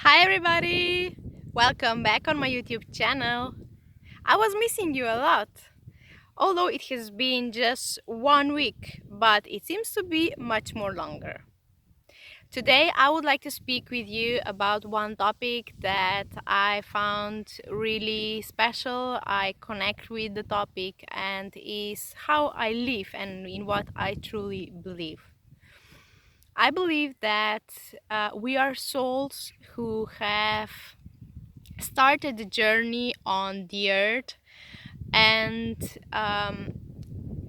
Hi everybody! Welcome back on my YouTube channel. I was missing you a lot, although it has been just 1 week, but it seems to be much more longer. Today I would like to speak with you about one topic that I found really special. I connect with the topic and is how I live and in what I truly believe. I believe that we are souls who have started the journey on the earth, and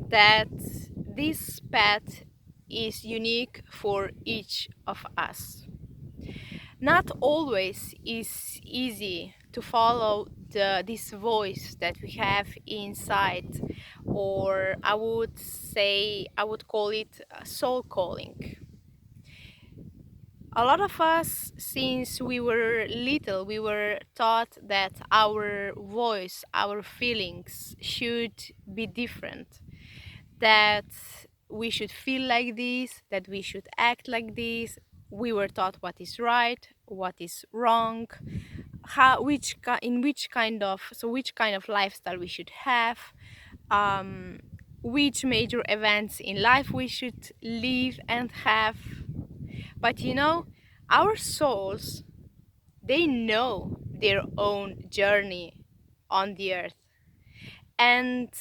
that this path is unique for each of us. Not always is easy to follow this voice that we have inside, or I would call it soul calling. A lot of us, since we were little, we were taught that our voice, our feelings should be different, that we should feel like this, that we should act like this. We were taught what is right, what is wrong, which kind of lifestyle we should have, um, which major events in life we should live and have. But our souls, they know their own journey on the earth. And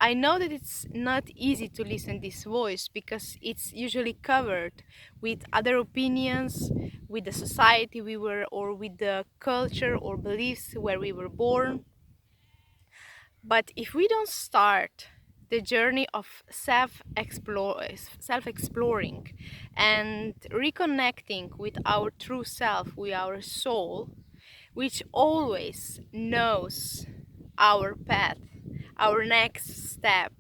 I know that it's not easy to listen this voice because it's usually covered with other opinions, with the society we were, or with the culture or beliefs where we were born. But if we don't start the journey of self-exploring and reconnecting with our true self, with our soul, which always knows our path, our next step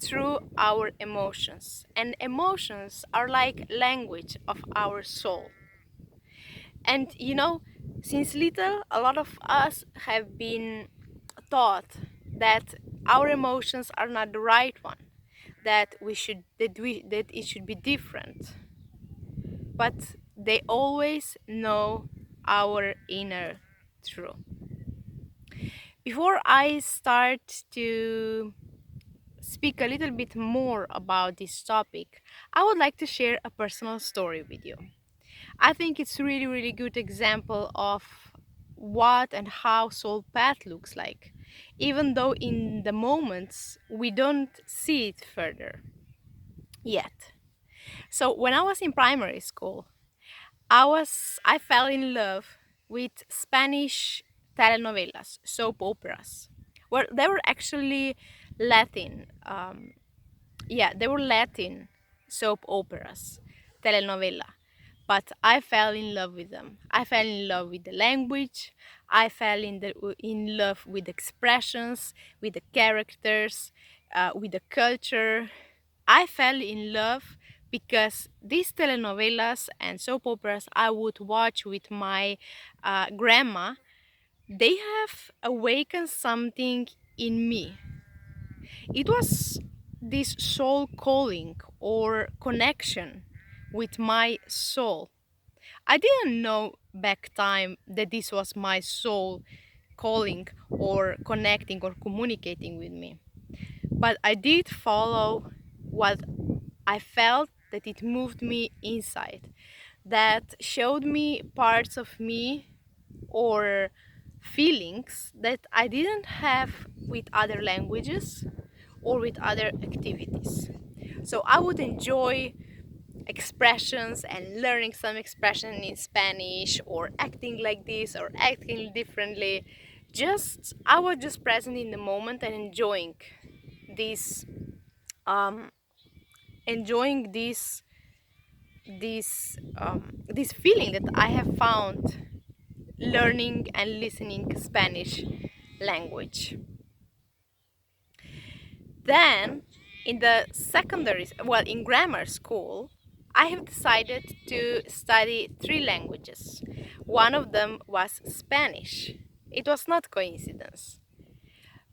through our emotions. And emotions are like language of our soul. And since little, a lot of us have been taught that our emotions are not the right one, that it should be different. But they always know our inner truth. Before I start to speak a little bit more about this topic, I would like to share a personal story with you. I think it's really, really good example of what and how soul path looks like, even though in the moments we don't see it further yet. So when I was in primary school, I fell in love with Spanish telenovelas, soap operas. Well, they were actually Latin. Yeah, they were Latin soap operas, telenovela. But I fell in love with them. I fell in love with the language. I fell in love with the expressions, with the characters, with the culture. I fell in love because these telenovelas and soap operas I would watch with my grandma, they have awakened something in me. It was this soul calling or connection with my soul. I didn't know back time that this was my soul calling or connecting or communicating with me. But I did follow what I felt, that it moved me inside, that showed me parts of me or feelings that I didn't have with other languages or with other activities. So I would enjoy expressions and learning some expression in Spanish or acting like this or acting differently. Just I was just present in the moment and this um, enjoying this feeling that I have found learning and listening Spanish language. Then, in the in grammar school, I have decided to study three languages. One of them was Spanish. It was not coincidence.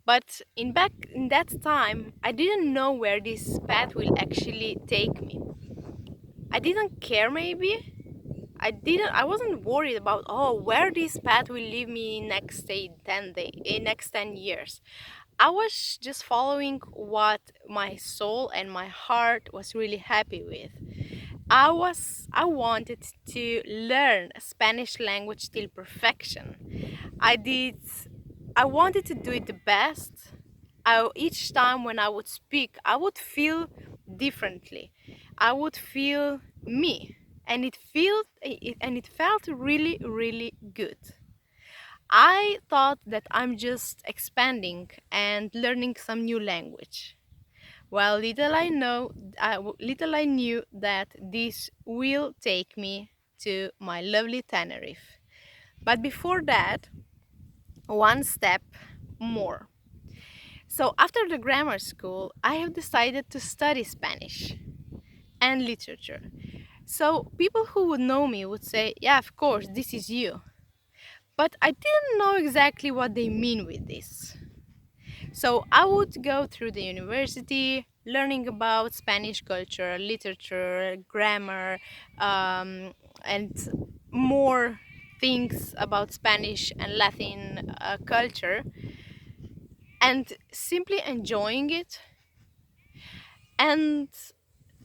But back in that time, I didn't know where this path will actually take me. I didn't care maybe. I wasn't worried about, oh, where this path will lead me next 10 years. I was just following what my soul and my heart was really happy with. I wanted to learn Spanish language till perfection. I did I wanted to do it the best. Each time when I would speak, I would feel differently. I would feel me, and it felt really, really good. I thought that I'm just expanding and learning some new language. Well, little I knew that this will take me to my lovely Tenerife. But before that, one step more. So after the grammar school, I have decided to study Spanish and literature. So people who would know me would say, yeah, of course, this is you. But I didn't know exactly what they mean with this. So I would go through the university learning about Spanish culture, literature, grammar, and more things about Spanish and Latin culture, and simply enjoying it. And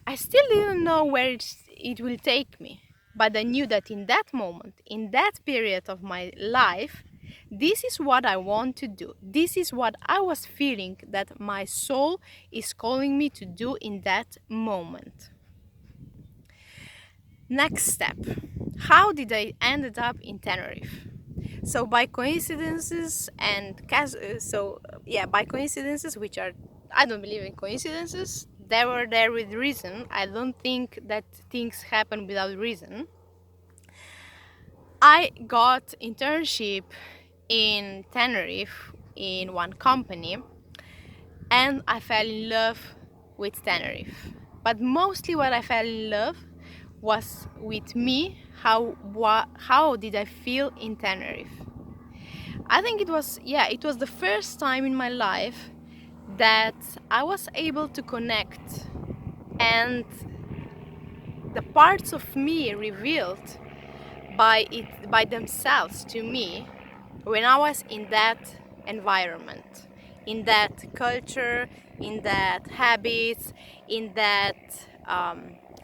I still didn't know where it will take me, but I knew that in that moment, in that period of my life, this is what I want to do. This is what I was feeling that my soul is calling me to do in that moment. Next step. How did I ended up in Tenerife? So by coincidences by coincidences, which are, I don't believe in coincidences. They were there with reason. I don't think that things happen without reason. I got internship in Tenerife in one company, and I fell in love with Tenerife. But mostly what I fell in love was with me. How did I feel in Tenerife? I think it was the first time in my life that I was able to connect, and the parts of me revealed by themselves to me when I was in that environment, in that culture, in that habits, in that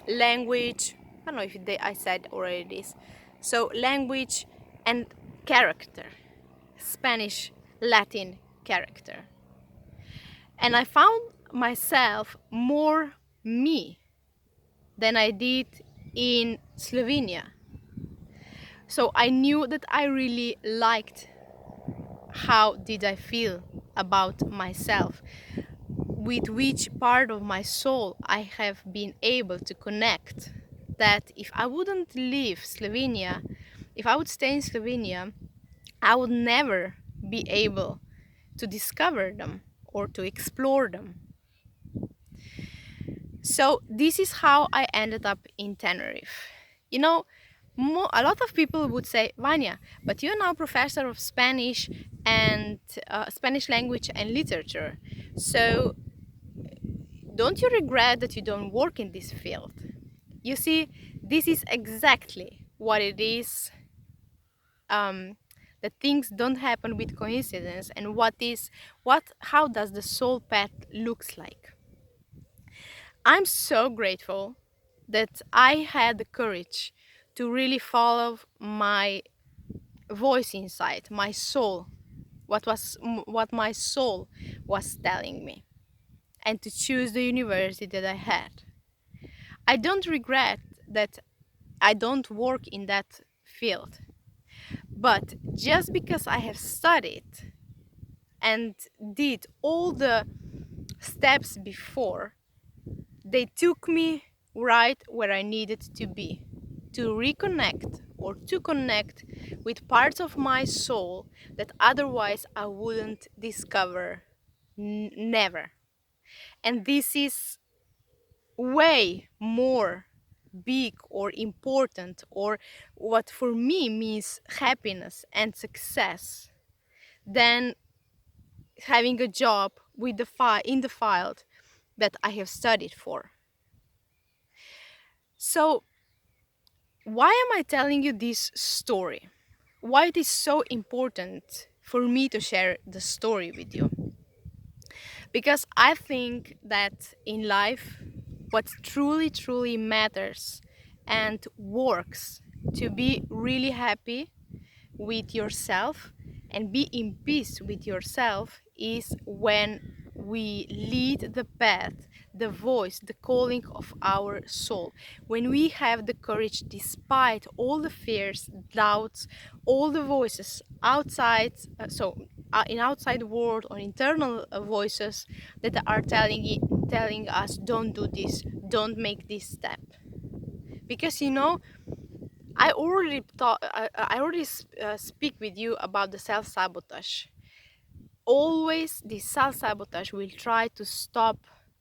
language. I don't know if I said already this. So language and character, Spanish, Latin character. And I found myself more me than I did in Slovenia. So I knew that I really liked how did I feel about myself, with which part of my soul I have been able to connect. That if I wouldn't leave Slovenia, if I would stay in Slovenia, I would never be able to discover them or to explore them. So this is how I ended up in Tenerife. You know, a lot of people would say, Vanya, but you're now professor of Spanish and Spanish language and literature. So don't you regret that you don't work in this field? You see, this is exactly what it is. That things don't happen with coincidence, and how does the soul path looks like. I'm so grateful that I had the courage to really follow my voice inside, my soul, what my soul was telling me, and to choose the university that I had. I don't regret that I don't work in that field, but just because I have studied and did all the steps before, they took me right where I needed to be, to reconnect or to connect with parts of my soul that otherwise I wouldn't discover. Never. And this is way more big or important, or what for me means happiness and success, than having a job with in the field that I have studied for. So Why am I telling you this story? Why it is so important for me to share the story with you? Because I think that in life, what truly, truly matters and works to be really happy with yourself and be in peace with yourself is when we lead the path, the voice, the calling of our soul. When we have the courage, despite all the fears, doubts, all the voices outside, in outside world or internal voices that are telling us, don't do this, don't make this step. Because I already speak with you about the self sabotage. Always, the self sabotage will try to stop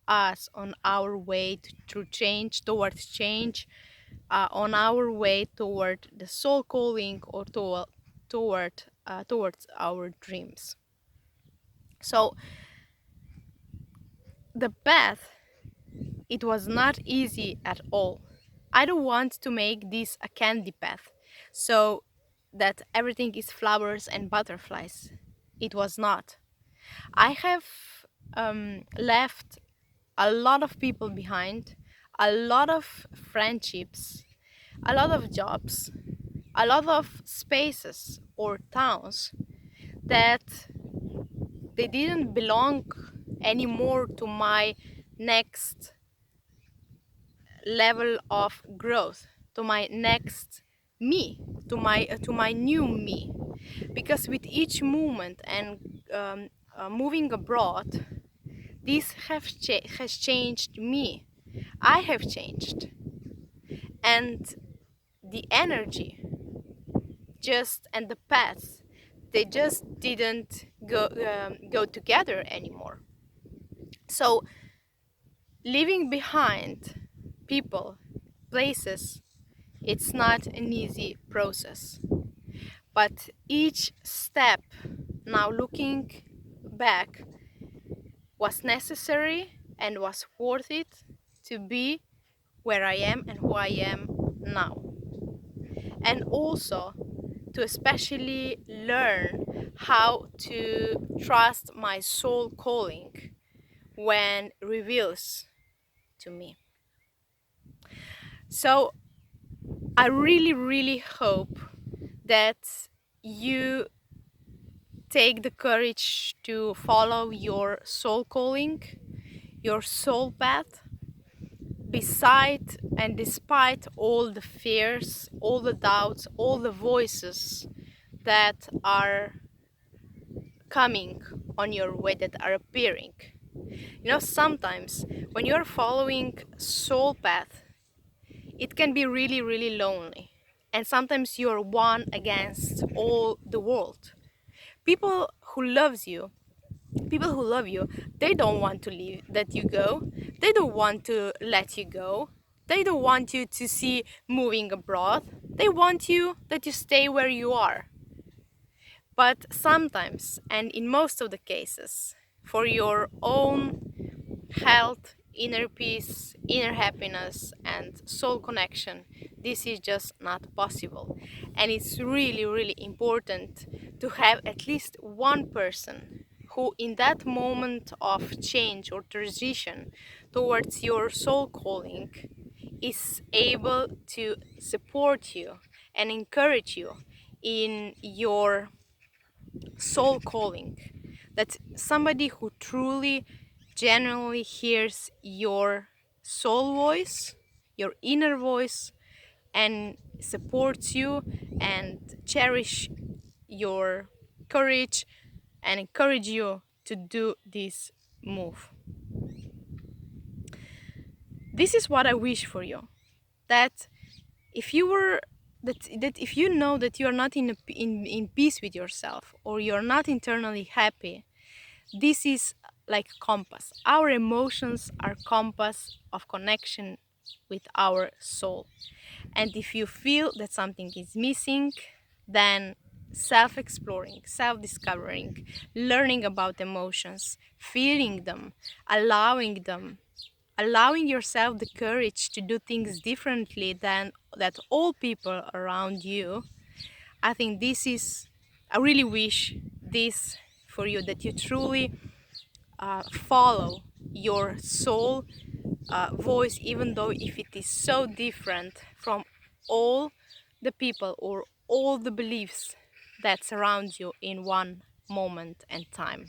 us on our way to change, towards change, on our way toward the soul calling or towards our dreams. So the path, it was not easy at all. I don't want to make this a candy path, so that everything is flowers and butterflies. It was not. I have left a lot of people behind, a lot of friendships, a lot of jobs, a lot of spaces or towns that they didn't belong anymore to my next level of growth, to my next me, to my new me. Because with each movement and moving abroad, this has changed me. I have changed, and the energy just and the paths, they just didn't go together anymore. So leaving behind people, places, it's not an easy process. But each step, now looking back, was necessary and was worth it to be where I am and who I am now. And also to especially learn how to trust my soul calling when it reveals to me. So I really, really hope that you take the courage to follow your soul calling, your soul path, beside and despite all the fears, all the doubts, all the voices that are coming on your way, that are appearing. Sometimes when you're following soul path, it can be really, really lonely. And sometimes you're one against all the world. People who loves you, people who love you, they don't want to leave that you go. They don't want to let you go. They don't want you to see moving abroad. They want you that you stay where you are. But sometimes, and in most of the cases, for your own health, inner peace, inner happiness, and soul connection, this is just not possible. And it's really, really important to have at least one person who, in that moment of change or transition towards your soul calling, is able to support you and encourage you in your soul calling. That somebody who truly, genuinely hears your soul voice, your inner voice, and supports you and cherish your courage and encourage you to do this move. This is what I wish for you. That if you were that if you know that you are not in peace with yourself, or you're not internally happy, this is like compass. Our emotions are compass of connection with our soul. And if you feel that something is missing, then self-exploring, self-discovering, learning about emotions, feeling them, allowing them, allowing yourself the courage to do things differently than that all people around you. I think this is, I really wish this for you, that you truly follow your soul voice, even though if it is so different from all the people or all the beliefs that surround you in one moment and time.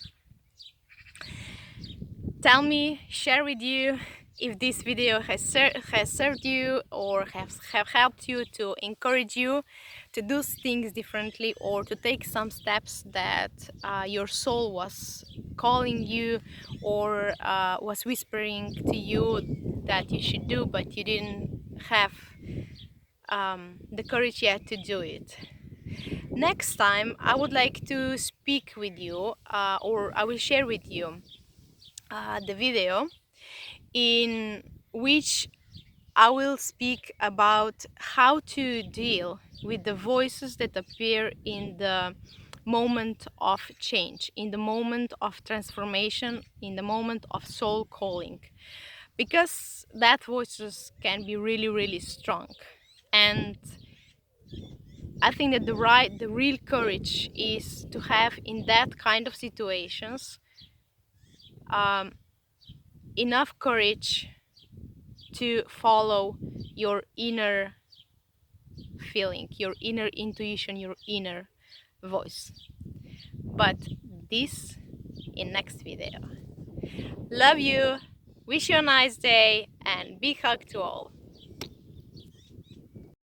Tell me, share with you if this video has served you or have helped you to encourage you to do things differently or to take some steps that your soul was calling you or was whispering to you that you should do, but you didn't have the courage yet to do it. Next time I would like to speak with you or I will share with you the video in which I will speak about how to deal with the voices that appear in the moment of change, in the moment of transformation, in the moment of soul calling, because that voices can be really, really strong. And I think that the real courage is to have in that kind of situations um, enough courage to follow your inner feeling, your inner intuition, your inner voice. But this in next video. Love you, wish you a nice day, and big hug to all.